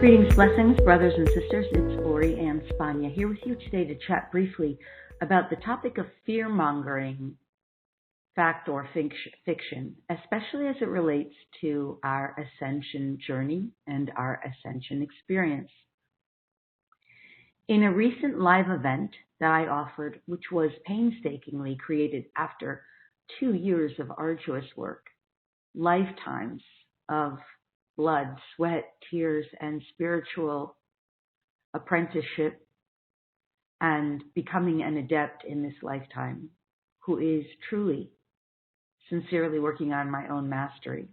Greetings, blessings, brothers and sisters. It's Lori Ann Spagna here with you today to chat briefly about the topic of fear-mongering, fact or fiction, especially as it relates to our Ascension journey and our Ascension experience. In a recent live event that I offered, which was painstakingly created after 2 years of arduous work, lifetimes of blood, sweat, tears, and spiritual apprenticeship, and becoming an adept in this lifetime, who is truly, sincerely working on my own mastery.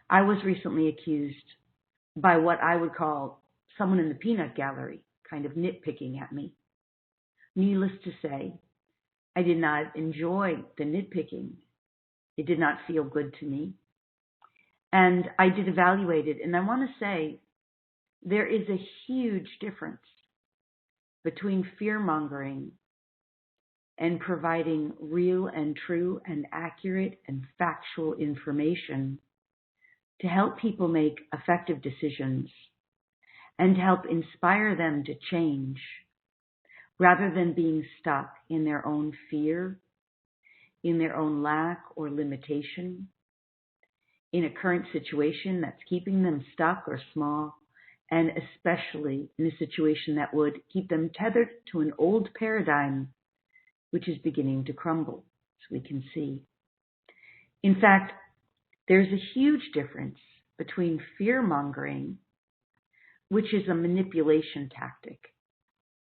I was recently accused by what I would call someone in the peanut gallery, kind of nitpicking at me. Needless to say, I did not enjoy the nitpicking. It did not feel good to me. And I did evaluate it, and I want to say there is a huge difference between fear-mongering and providing real and true and accurate and factual information to help people make effective decisions and to help inspire them to change rather than being stuck in their own fear, in their own lack or limitation, in a current situation that's keeping them stuck or small, and especially in a situation that would keep them tethered to an old paradigm which is beginning to crumble, as we can see. In fact, there's a huge difference between fear-mongering, which is a manipulation tactic,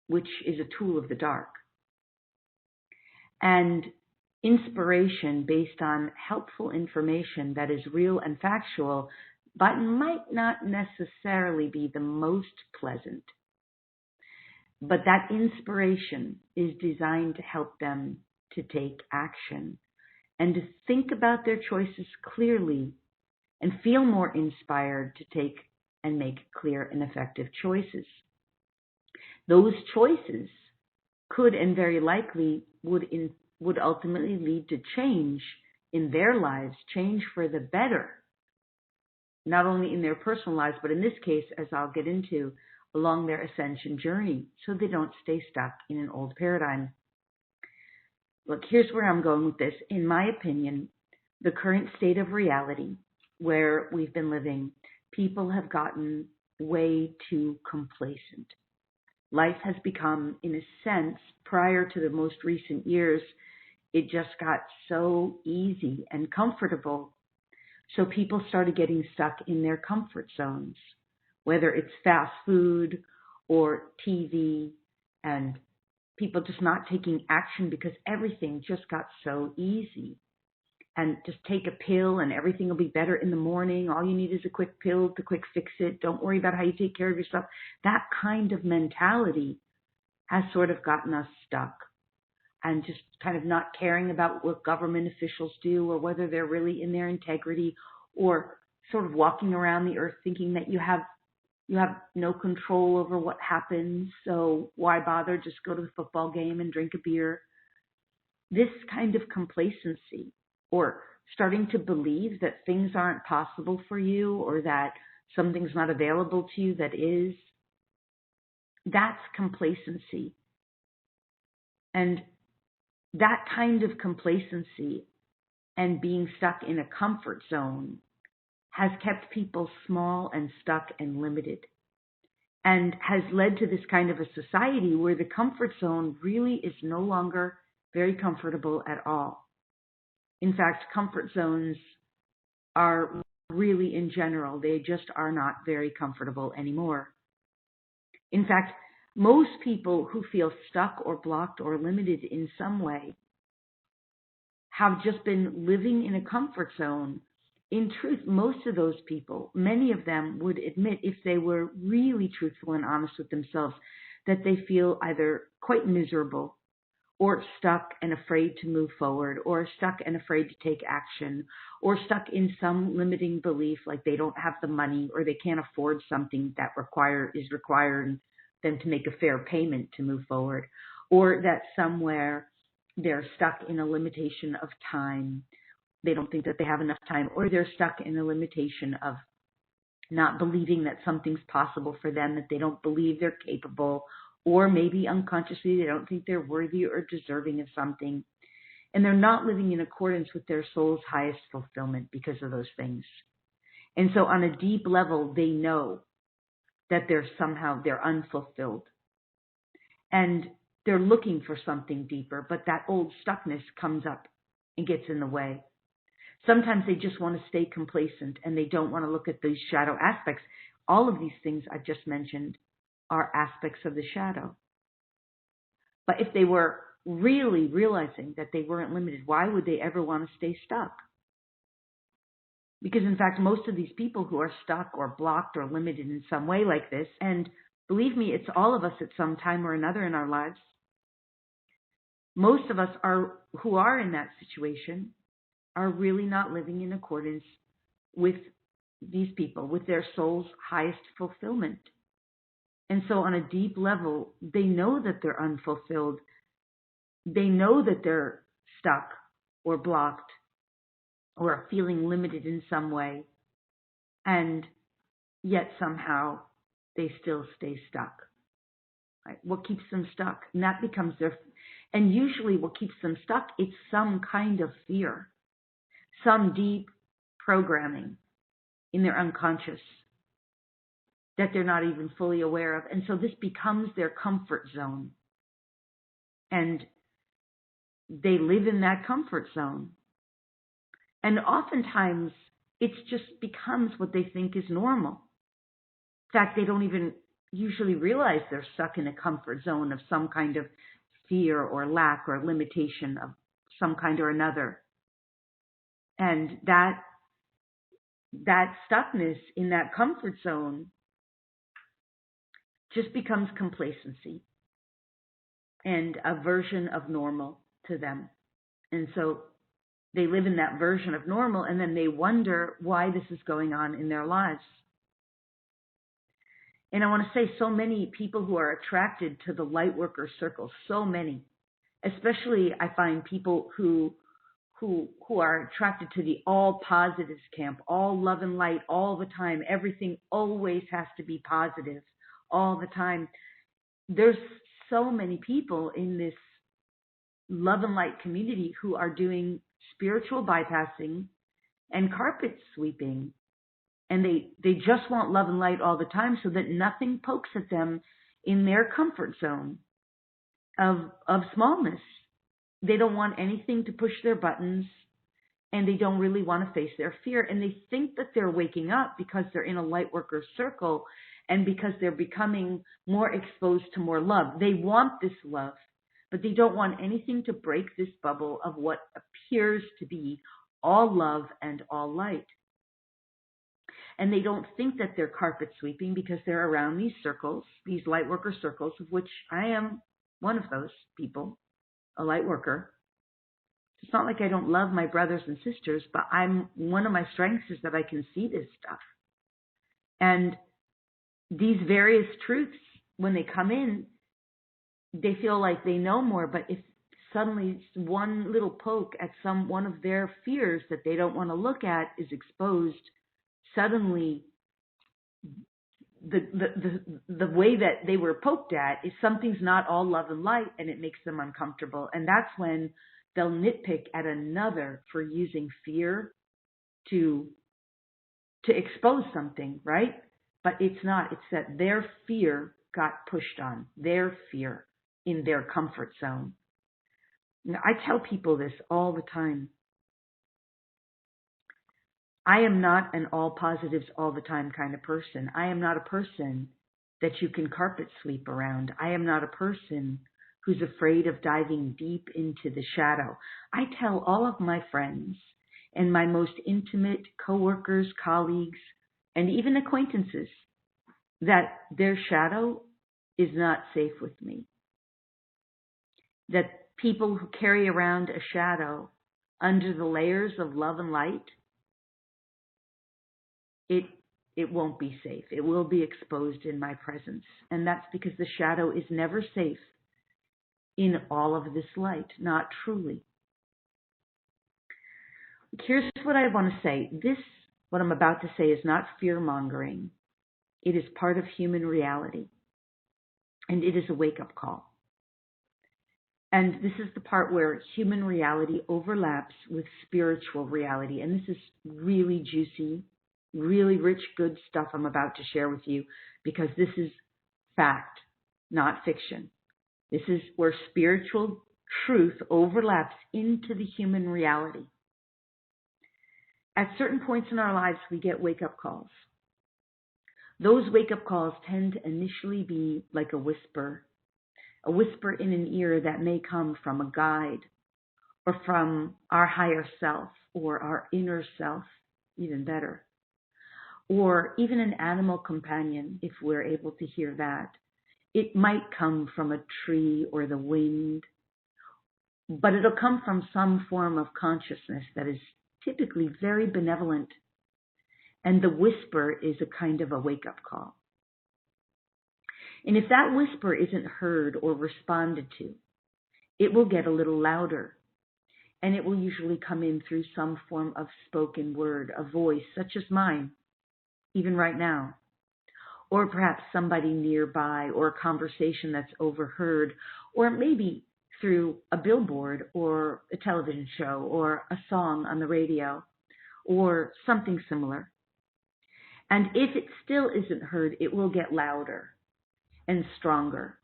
which is a tool of the dark, and inspiration based on helpful information that is real and factual, but might not necessarily be the most pleasant. But that inspiration is designed to help them to take action and to think about their choices clearly and feel more inspired to take and make clear and effective choices. Those choices could and very likely would ultimately lead to change in their lives, change for the better, not only in their personal lives, but in this case, as I'll get into, along their ascension journey, so they don't stay stuck in an old paradigm. Look, here's where I'm going with this. In my opinion, the current state of reality where we've been living, people have gotten way too complacent. Life has become, in a sense, prior to the most recent years, it just got so easy and comfortable. So people started getting stuck in their comfort zones, whether it's fast food or TV, and people just not taking action because everything just got so easy. And just take a pill and everything will be better in the morning. All you need is a quick pill to quick fix it. Don't worry about how you take care of yourself. That kind of mentality has sort of gotten us stuck, and just kind of not caring about what government officials do or whether they're really in their integrity, or sort of walking around the earth thinking that you have no control over what happens, so why bother? Just go to the football game and drink a beer. This kind of complacency, or starting to believe that things aren't possible for you or that something's not available to you that is, that's complacency. And that kind of complacency and being stuck in a comfort zone has kept people small and stuck and limited, and has led to this kind of a society where the comfort zone really is no longer very comfortable at all. In fact, comfort zones are really, in general, they just are not very comfortable anymore. In fact, most people who feel stuck or blocked or limited in some way have just been living in a comfort zone. In truth, most of those people, many of them would admit, if they were really truthful and honest with themselves, that they feel either quite miserable or stuck and afraid to move forward, or stuck and afraid to take action, or stuck in some limiting belief like they don't have the money or they can't afford something that is requiring them to make a fair payment to move forward, or that somewhere they're stuck in a limitation of time. They don't think that they have enough time, or they're stuck in a limitation of not believing that something's possible for them, that they don't believe they're capable, or maybe unconsciously they don't think they're worthy or deserving of something. And they're not living in accordance with their soul's highest fulfillment because of those things. And so on a deep level, they know that they're unfulfilled. And they're looking for something deeper, but that old stuckness comes up and gets in the way. Sometimes they just want to stay complacent and they don't want to look at these shadow aspects. All of these things I've just mentioned are aspects of the shadow. But if they were really realizing that they weren't limited, why would they ever want to stay stuck? Because in fact, most of these people who are stuck or blocked or limited in some way like this, and believe me, it's all of us at some time or another in our lives. Most of us who are in that situation are really not living in accordance with these people, with their soul's highest fulfillment. And so on a deep level, they know that they're unfulfilled. They know that they're stuck or blocked or feeling limited in some way. And yet somehow they still stay stuck. Right? What keeps them stuck? And that becomes and usually what keeps them stuck, it's some kind of fear, some deep programming in their unconscious that they're not even fully aware of. And so this becomes their comfort zone. And they live in that comfort zone. And oftentimes it just becomes what they think is normal. In fact, they don't even usually realize they're stuck in a comfort zone of some kind of fear or lack or limitation of some kind or another. And that stuckness in that comfort zone just becomes complacency and a version of normal to them. And so they live in that version of normal, and then they wonder why this is going on in their lives. And I want to say, so many people who are attracted to the light worker circle, so many, especially I find people who are attracted to the all positives camp, all love and light all the time. Everything always has to be positive all the time. There's so many people in this love and light community who are doing spiritual bypassing and carpet sweeping. And they just want love and light all the time so that nothing pokes at them in their comfort zone of smallness. They don't want anything to push their buttons, and they don't really want to face their fear. And they think that they're waking up because they're in a light worker circle and because they're becoming more exposed to more love. They want this love, but they don't want anything to break this bubble of what appears to be all love and all light. And they don't think that they're carpet sweeping because they're around these circles, these light worker circles, of which I am one of those people, a light worker. It's not like I don't love my brothers and sisters, but one of my strengths is that I can see this stuff. And these various truths, when they come in, they feel like they know more, but if suddenly one little poke at one of their fears that they don't want to look at is exposed, suddenly the way that they were poked at is something's not all love and light, and it makes them uncomfortable. And that's when they'll nitpick at another for using fear to expose something, right? But it's not. It's that their fear got pushed on, their fear in their comfort zone. Now, I tell people this all the time. I am not an all positives all the time kind of person. I am not a person that you can carpet sweep around. I am not a person who's afraid of diving deep into the shadow. I tell all of my friends and my most intimate coworkers, colleagues, and even acquaintances that their shadow is not safe with me. That people who carry around a shadow under the layers of love and light, it won't be safe. It will be exposed in my presence. And that's because the shadow is never safe in all of this light, not truly. Here's what I want to say. This What I'm about to say is not fear-mongering. It is part of human reality, and it is a wake-up call. And this is the part where human reality overlaps with spiritual reality. And this is really juicy, really rich, good stuff I'm about to share with you, because this is fact, not fiction. This is where spiritual truth overlaps into the human reality. At certain points in our lives, we get wake-up calls. Those wake-up calls tend to initially be like a whisper in an ear that may come from a guide or from our higher self or our inner self, even better, or even an animal companion, if we're able to hear that. It might come from a tree or the wind, but it'll come from some form of consciousness that is typically very benevolent. And the whisper is a kind of a wake-up call. And if that whisper isn't heard or responded to, it will get a little louder. And it will usually come in through some form of spoken word, a voice such as mine, even right now. Or perhaps somebody nearby, or a conversation that's overheard, or maybe through a billboard or a television show or a song on the radio or something similar. And if it still isn't heard, it will get louder and stronger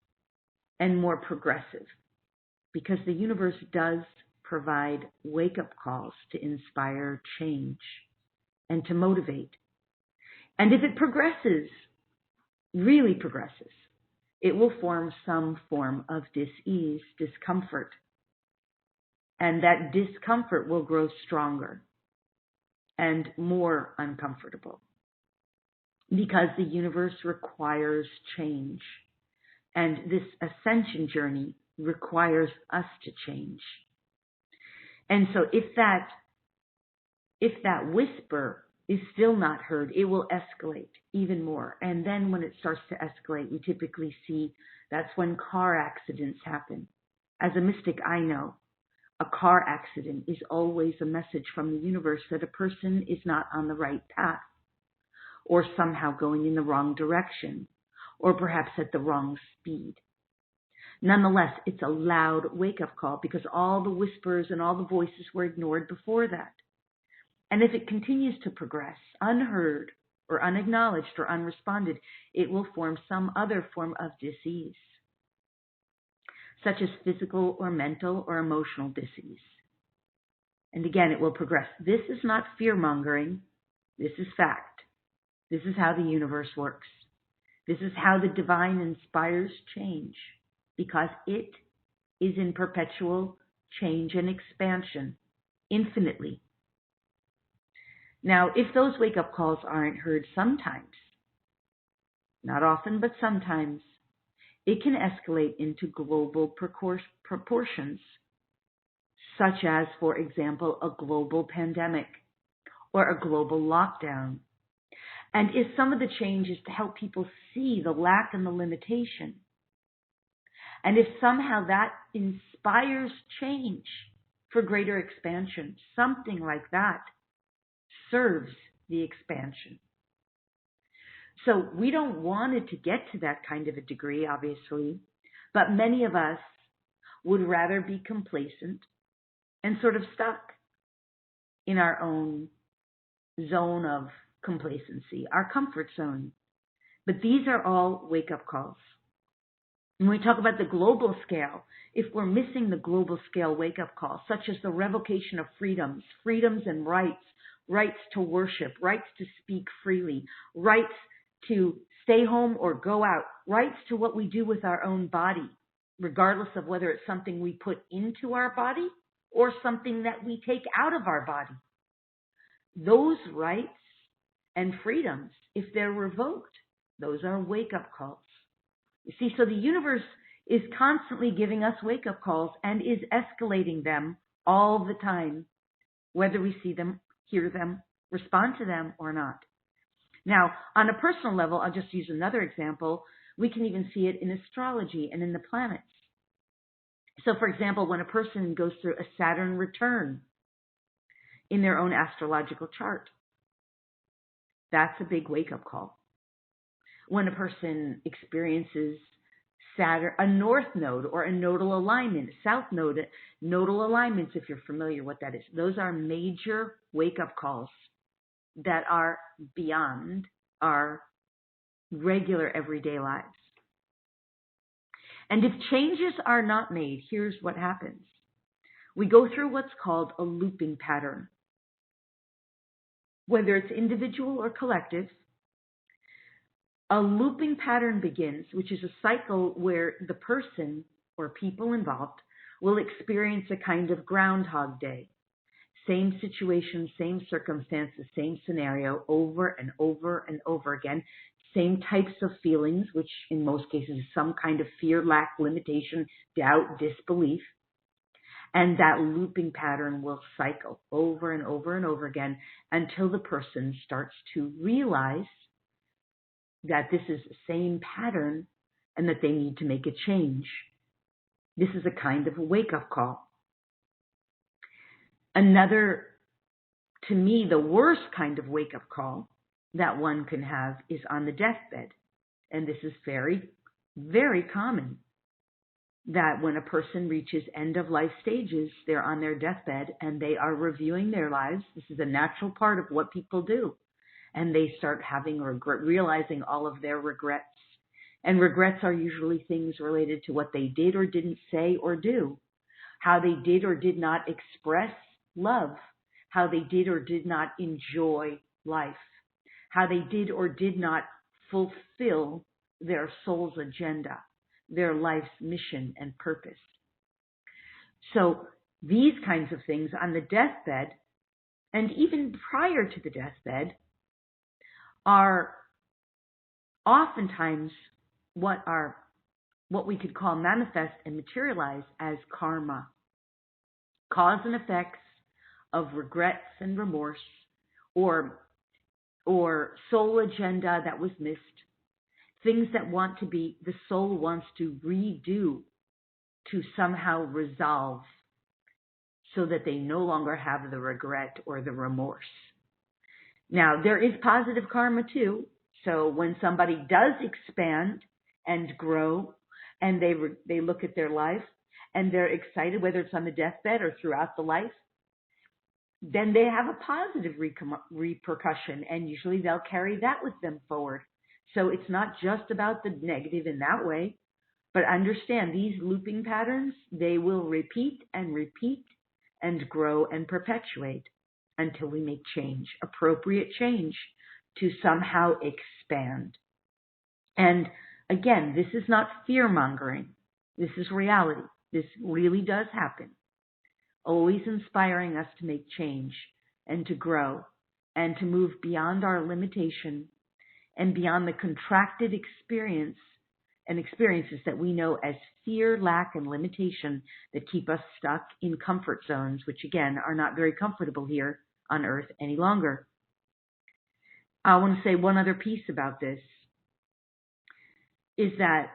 and more progressive, because the universe does provide wake-up calls to inspire change and to motivate. And if it progresses, really progresses, it will form some form of dis-ease, discomfort. And that discomfort will grow stronger and more uncomfortable, because the universe requires change. And this ascension journey requires us to change. And so if that whisper is still not heard, it will escalate even more. And then when it starts to escalate, we typically see that's when car accidents happen. As a mystic, I know a car accident is always a message from the universe that a person is not on the right path, or somehow going in the wrong direction, or perhaps at the wrong speed. Nonetheless, it's a loud wake-up call, because all the whispers and all the voices were ignored before that. And if it continues to progress, unheard or unacknowledged or unresponded, it will form some other form of dis-ease, such as physical or mental or emotional dis-ease. And again, it will progress. This is not fear-mongering. This is fact. This is how the universe works. This is how the divine inspires change, because it is in perpetual change and expansion, infinitely. Now, if those wake-up calls aren't heard sometimes, not often, but sometimes, it can escalate into global proportions, such as, for example, a global pandemic or a global lockdown. And if some of the change is to help people see the lack and the limitation, and if somehow that inspires change for greater expansion, something like that serves the expansion. So we don't want it to get to that kind of a degree, obviously, but many of us would rather be complacent and sort of stuck in our own zone of complacency, our comfort zone. But these are all wake-up calls. When we talk about the global scale, if we're missing the global scale wake-up calls, such as the revocation of freedoms and rights to worship, rights to speak freely, rights to stay home or go out, rights to what we do with our own body, regardless of whether it's something we put into our body or something that we take out of our body. Those rights and freedoms, if they're revoked, those are wake-up calls. You see, so the universe is constantly giving us wake-up calls and is escalating them all the time, whether we see them, hear them, respond to them or not. Now, on a personal level, I'll just use another example. We can even see it in astrology and in the planets. So, for example, when a person goes through a Saturn return in their own astrological chart, That's a big wake-up call. When a person experiences Saturn, a north node or a nodal alignment, south node, nodal alignments, if you're familiar what that is, those are major wake-up calls that are beyond our regular everyday lives. And if changes are not made, here's what happens. We go through what's called a looping pattern. Whether it's individual or collective, a looping pattern begins, which is a cycle where the person or people involved will experience a kind of Groundhog Day. Same situation, same circumstances, same scenario over and over and over again. Same types of feelings, which in most cases is some kind of fear, lack, limitation, doubt, disbelief. And that looping pattern will cycle over and over and over again until the person starts to realize that this is the same pattern and that they need to make a change. This is a kind of a wake-up call. Another, to me, the worst kind of wake-up call that one can have is on the deathbed. And this is very, very common, that when a person reaches end-of-life stages, they're on their deathbed and they are reviewing their lives. This is a natural part of what people do. And they start having realizing all of their regrets. And regrets are usually things related to what they did or didn't say or do, how they did or did not express love, how they did or did not enjoy life, how they did or did not fulfill their soul's agenda, their life's mission and purpose. So these kinds of things on the deathbed, and even prior to the deathbed, are oftentimes what we could call manifest and materialize as karma, cause and effects of regrets and remorse, or soul agenda that was missed, things that the soul wants to redo, to somehow resolve so that they no longer have the regret or the remorse. Now, there is positive karma too. So when somebody does expand and grow and they look at their life and they're excited, whether it's on the deathbed or throughout the life, then they have a positive repercussion, and usually they'll carry that with them forward. So it's not just about the negative in that way, but understand these looping patterns, they will repeat and grow and perpetuate until we make change, appropriate change to somehow expand. And again, this is not fear-mongering. This is reality. This really does happen. Always inspiring us to make change and to grow and to move beyond our limitation and beyond the contracted experiences that we know as fear, lack, and limitation that keep us stuck in comfort zones, which again are not very comfortable here on Earth any longer. I want to say one other piece about this is that,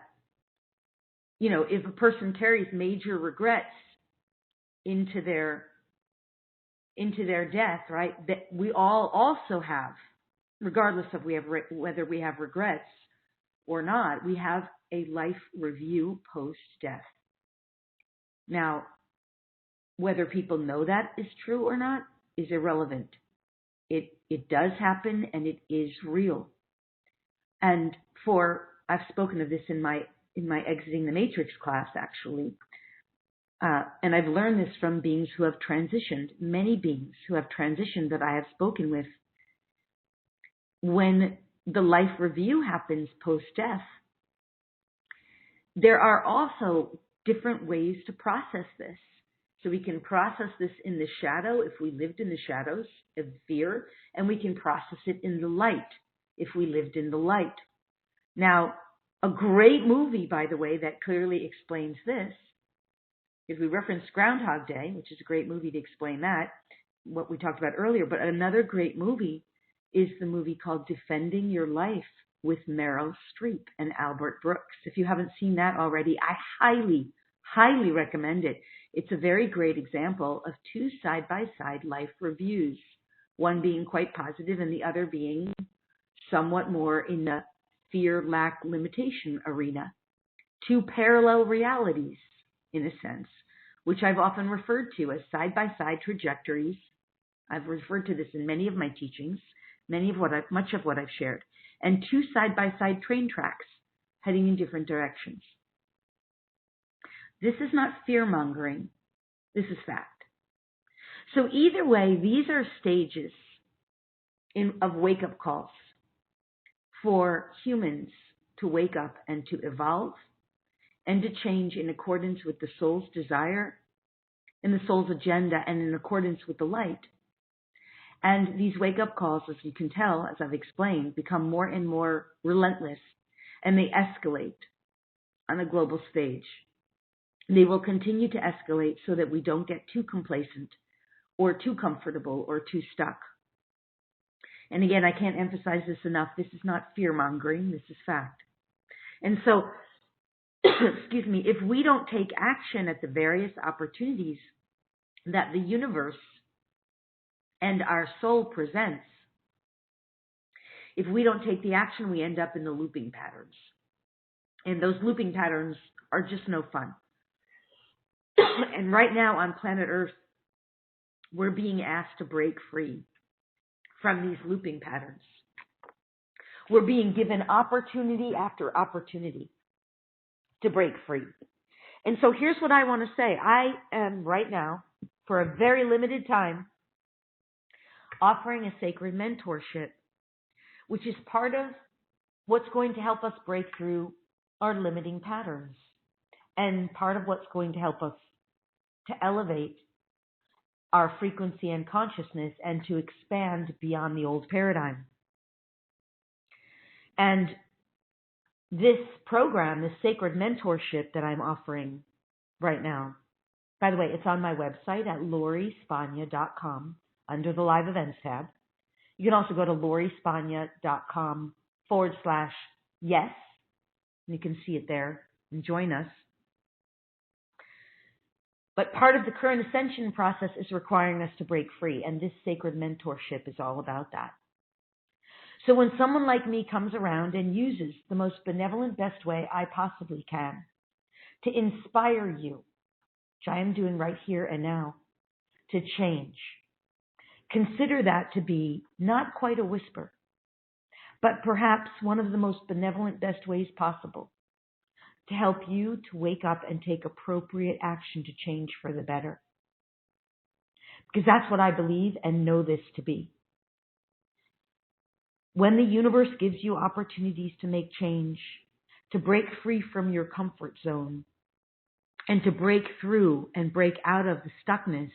if a person carries major regrets into their death, right, that we all also have, regardless of whether we have regrets or not, we have a life review post-death. Now, whether people know that is true or not is irrelevant. It does happen, and it is real. And I've spoken of this in my Exiting the Matrix class, actually. And I've learned this from beings who have transitioned, many beings who have transitioned that I have spoken with. When the life review happens post-death, there are also different ways to process this. So we can process this in the shadow if we lived in the shadows of fear, and we can process it in the light if we lived in the light. Now, a great movie, by the way, that clearly explains this, if we reference Groundhog Day, which is a great movie to explain that, what we talked about earlier, but another great movie is the movie called Defending Your Life with Meryl Streep and Albert Brooks. If you haven't seen that already, I highly, highly recommend it. It's a very great example of two side-by-side life reviews, one being quite positive and the other being somewhat more in the fear, lack, limitation arena. Two parallel realities, in a sense, which I've often referred to as side-by-side trajectories. I've referred to this in many of my teachings, much of what I've shared, and two side-by-side train tracks heading in different directions. This is not fear-mongering. This is fact. So either way, these are stages of wake-up calls for humans to wake up and to evolve and to change in accordance with the soul's desire and the soul's agenda and in accordance with the light. And these wake-up calls, as you can tell, as I've explained, become more and more relentless, and they escalate on a global stage. They will continue to escalate so that we don't get too complacent or too comfortable or too stuck. And again, I can't emphasize this enough. This is not fear-mongering. This is fact. And so, excuse me, if we don't take action at the various opportunities that the universe and our soul presents, if we don't take the action, we end up in the looping patterns. And those looping patterns are just no fun. And right now on planet Earth, we're being asked to break free from these looping patterns. We're being given opportunity after opportunity to break free. And so here's what I want to say. I am right now, for a very limited time, offering a sacred mentorship, which is part of what's going to help us break through our limiting patterns and part of what's going to help us to elevate our frequency and consciousness and to expand beyond the old paradigm. And this program, this sacred mentorship that I'm offering right now, by the way, it's on my website at LoriSpagna.com under the Live Events tab. You can also go to LoriSpagna.com/yes. You can see it there and join us. But part of the current ascension process is requiring us to break free, and this sacred mentorship is all about that. So when someone like me comes around and uses the most benevolent, best way I possibly can to inspire you, which I am doing right here and now, to change, consider that to be not quite a whisper, but perhaps one of the most benevolent, best ways possible to help you to wake up and take appropriate action to change for the better. Because that's what I believe and know this to be. When the universe gives you opportunities to make change, to break free from your comfort zone, and to break through and break out of the stuckness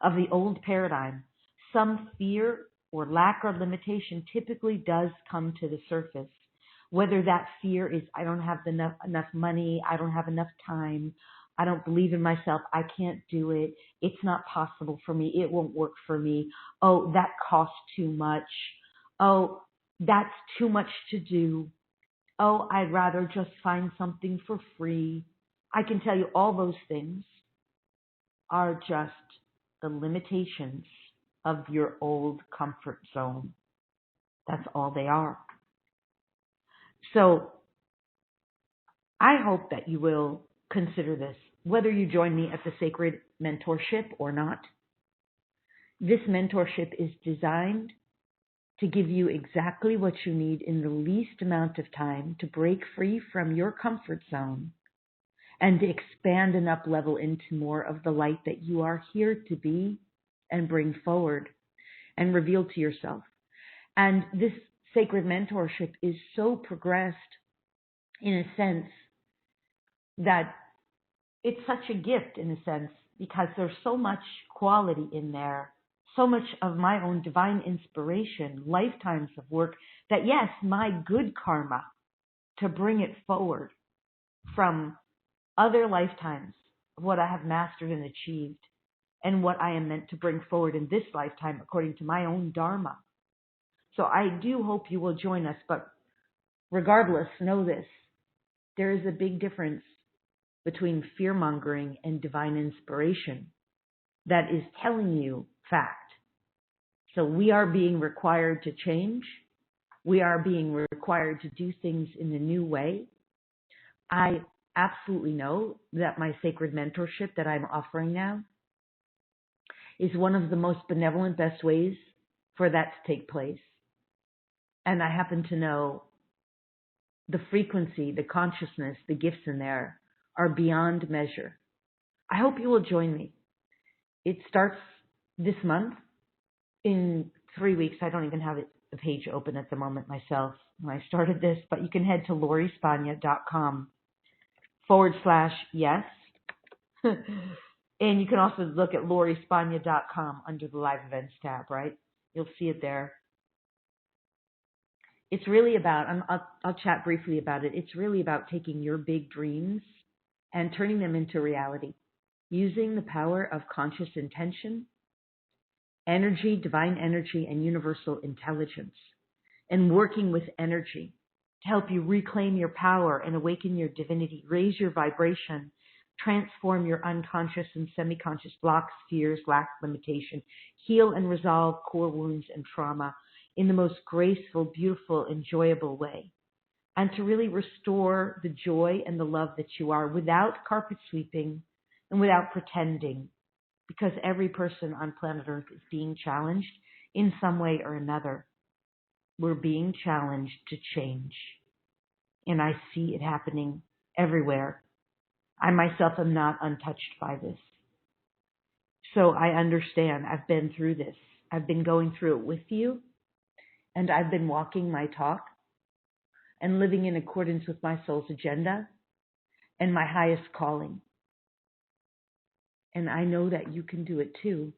of the old paradigm, some fear or lack or limitation typically does come to the surface. Whether that fear is, I don't have enough money, I don't have enough time, I don't believe in myself, I can't do it, it's not possible for me, it won't work for me, oh, that costs too much, oh, that's too much to do, oh, I'd rather just find something for free. I can tell you all those things are just the limitations of your old comfort zone. That's all they are. So I hope that you will consider this, whether you join me at the Sacred Mentorship or not. This mentorship is designed to give you exactly what you need in the least amount of time to break free from your comfort zone and to expand and up-level into more of the light that you are here to be and bring forward and reveal to yourself. And this sacred mentorship is so progressed in a sense that it's such a gift in a sense because there's so much quality in there, so much of my own divine inspiration, lifetimes of work that yes, my good karma to bring it forward from other lifetimes of what I have mastered and achieved and what I am meant to bring forward in this lifetime according to my own dharma. So I do hope you will join us, but regardless, know this. There is a big difference between fear-mongering and divine inspiration that is telling you fact. So we are being required to change. We are being required to do things in a new way. I absolutely know that my sacred mentorship that I'm offering now is one of the most benevolent, best ways for that to take place. And I happen to know the frequency, the consciousness, the gifts in there are beyond measure. I hope you will join me. It starts this month. In 3 weeks, I don't even have the page open at the moment myself when I started this, but you can head to LoriSpagna.com/yes. And you can also look at LoriSpagna.com under the live events tab, right? You'll see it there. It's really about, I'll chat briefly about it. It's really about taking your big dreams and turning them into reality, using the power of conscious intention, energy, divine energy, and universal intelligence, and working with energy to help you reclaim your power and awaken your divinity, raise your vibration, transform your unconscious and semi-conscious blocks, fears, lack, limitation, heal and resolve core wounds and trauma in the most graceful, beautiful, enjoyable way, and to really restore the joy and the love that you are without carpet sweeping and without pretending, because every person on planet Earth is being challenged in some way or another. We're being challenged to change, and I see it happening everywhere. I myself am not untouched by this. So I understand. I've been through this. I've been going through it with you, and I've been walking my talk and living in accordance with my soul's agenda and my highest calling. And I know that you can do it too,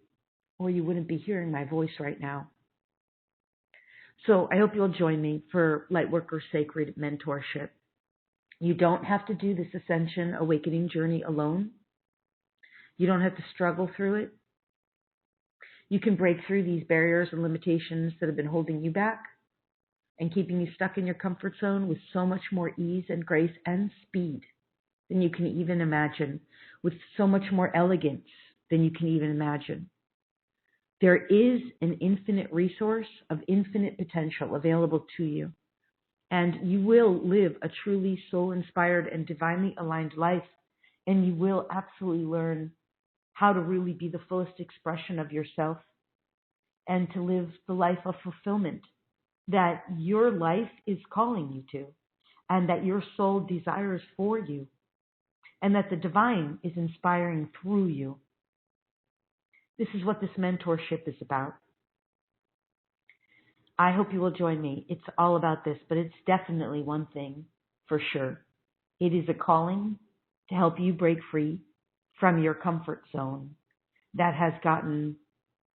or you wouldn't be hearing my voice right now. So I hope you'll join me for Lightworker Sacred Mentorship. You don't have to do this Ascension Awakening journey alone. You don't have to struggle through it. You can break through these barriers and limitations that have been holding you back and keeping you stuck in your comfort zone with so much more ease and grace and speed than you can even imagine, with so much more elegance than you can even imagine. There is an infinite resource of infinite potential available to you, and you will live a truly soul-inspired and divinely aligned life, and you will absolutely learn how to really be the fullest expression of yourself and to live the life of fulfillment that your life is calling you to, and that your soul desires for you, and that the divine is inspiring through you. This is what this mentorship is about. I hope you will join me. It's all about this, but it's definitely one thing for sure. It is a calling to help you break free from your comfort zone that has gotten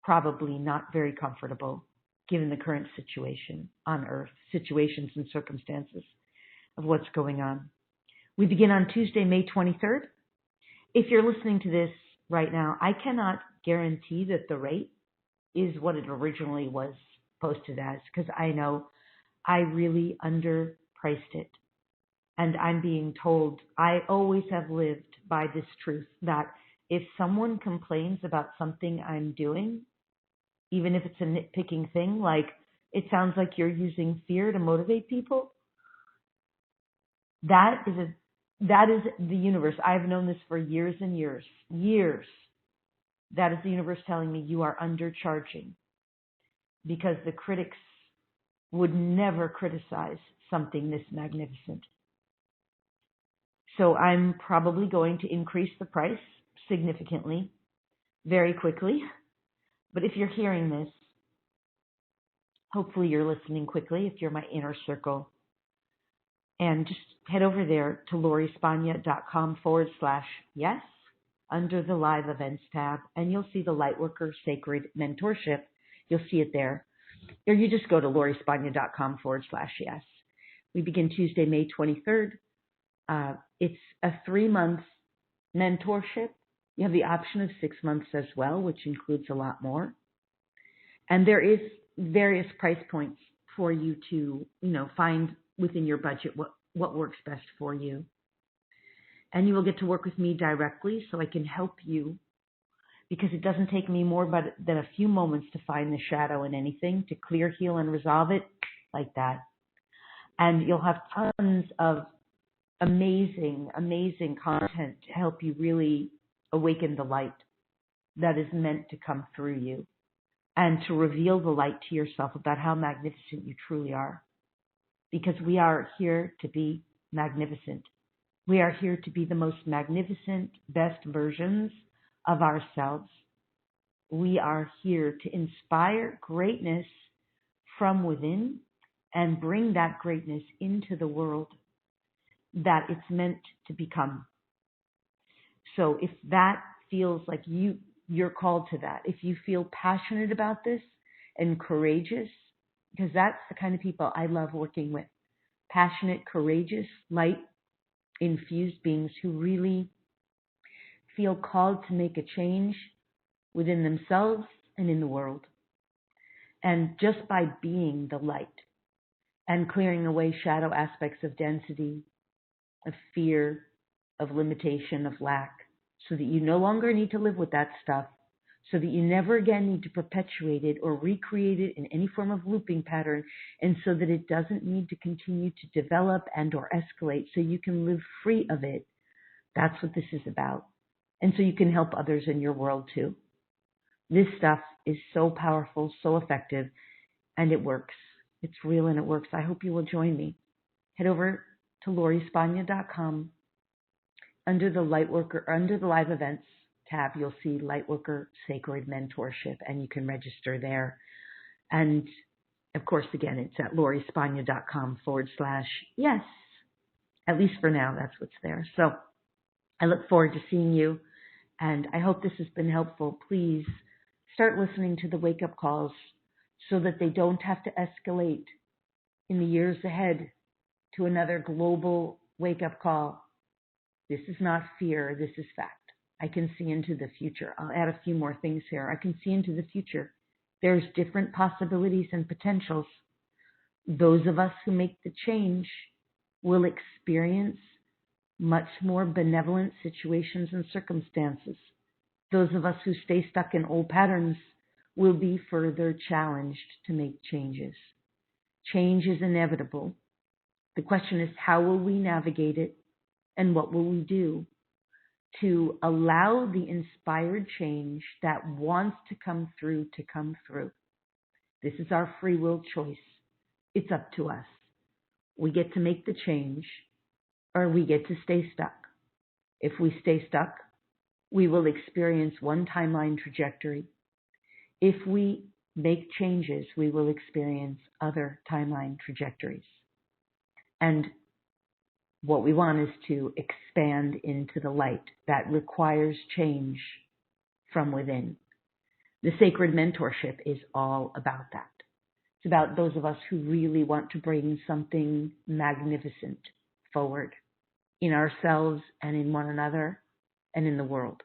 probably not very comfortable given the current situation on Earth, situations and circumstances of what's going on. We begin on Tuesday, May 23rd. If you're listening to this right now, I cannot guarantee that the rate is what it originally was posted as, because I know I really underpriced it. And I'm being told, I always have lived by this truth, that if someone complains about something I'm doing, even if it's a nitpicking thing, like it sounds like you're using fear to motivate people, that is the universe. I've known this for years and years. That is the universe telling me you are undercharging, because the critics would never criticize something this magnificent. So I'm probably going to increase the price significantly, very quickly. But if you're hearing this, hopefully you're listening quickly if you're my inner circle. And just head over there to LoriSpagna.com/yes under the live events tab, and you'll see the Lightworker Sacred Mentorship. You'll see it there. Or you just go to LoriSpagna.com/yes. We begin Tuesday, May 23rd. It's a 3-month mentorship. You have the option of 6 months as well, which includes a lot more. And there is various price points for you to, find within your budget what works best for you. And you will get to work with me directly so I can help you, because it doesn't take me more than a few moments to find the shadow in anything, to clear, heal, and resolve it. like that. And you'll have tons of amazing, amazing content to help you really awaken the light that is meant to come through you and to reveal the light to yourself about how magnificent you truly are. Because we are here to be magnificent. We are here to be the most magnificent, best versions of ourselves. We are here to inspire greatness from within and bring that greatness into the world that it's meant to become. So if that feels like you're called to that, if you feel passionate about this and courageous, because that's the kind of people I love working with, passionate, courageous, light-infused beings who really feel called to make a change within themselves and in the world. And just by being the light and clearing away shadow aspects of density, of fear, of limitation, of lack, so that you no longer need to live with that stuff, so that you never again need to perpetuate it or recreate it in any form of looping pattern, and so that it doesn't need to continue to develop and or escalate, so you can live free of it. That's what this is about. And so you can help others in your world too. This stuff is so powerful, so effective, and it works. It's real and it works. I hope you will join me. Head over to LoriSpagna.com. Under the Lightworker, under the Live Events tab, you'll see Lightworker Sacred Mentorship, and you can register there. And of course, again, it's at LoriSpagna.com/yes. At least for now, that's what's there. So I look forward to seeing you, and I hope this has been helpful. Please start listening to the wake-up calls so that they don't have to escalate in the years ahead to another global wake-up call. This is not fear, this is fact. I can see into the future. I'll add a few more things here. I can see into the future. There's different possibilities and potentials. Those of us who make the change will experience much more benevolent situations and circumstances. Those of us who stay stuck in old patterns will be further challenged to make changes. Change is inevitable. The question is, how will we navigate it, and what will we do to allow the inspired change that wants to come through to come through? This is our free will choice. It's up to us. We get to make the change, or we get to stay stuck. If we stay stuck, we will experience one timeline trajectory. If we make changes, we will experience other timeline trajectories. And what we want is to expand into the light that requires change from within. The sacred mentorship is all about that. It's about those of us who really want to bring something magnificent forward in ourselves and in one another and in the world.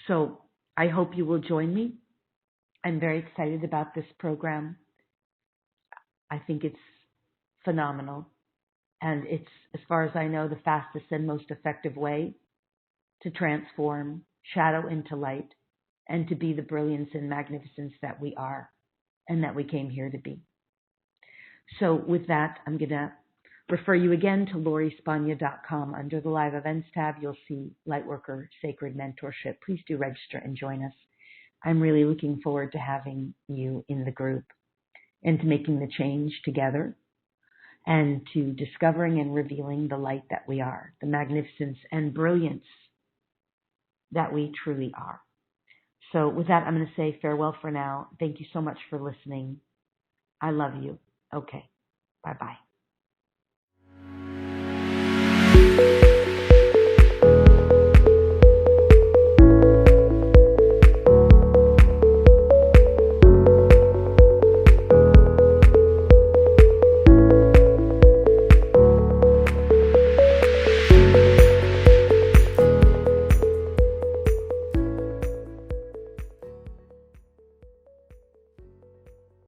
So I hope you will join me. I'm very excited about this program. I think it's phenomenal. And it's, as far as I know, the fastest and most effective way to transform shadow into light and to be the brilliance and magnificence that we are and that we came here to be. So with that, I'm going to refer you again to LoriSpagna.com. Under the Live Events tab, you'll see Lightworker Sacred Mentorship. Please do register and join us. I'm really looking forward to having you in the group and to making the change together, and to discovering and revealing the light that we are, the magnificence and brilliance that we truly are. So with that, I'm going to say farewell for now. Thank you so much for listening. I love you. Okay. Bye-bye.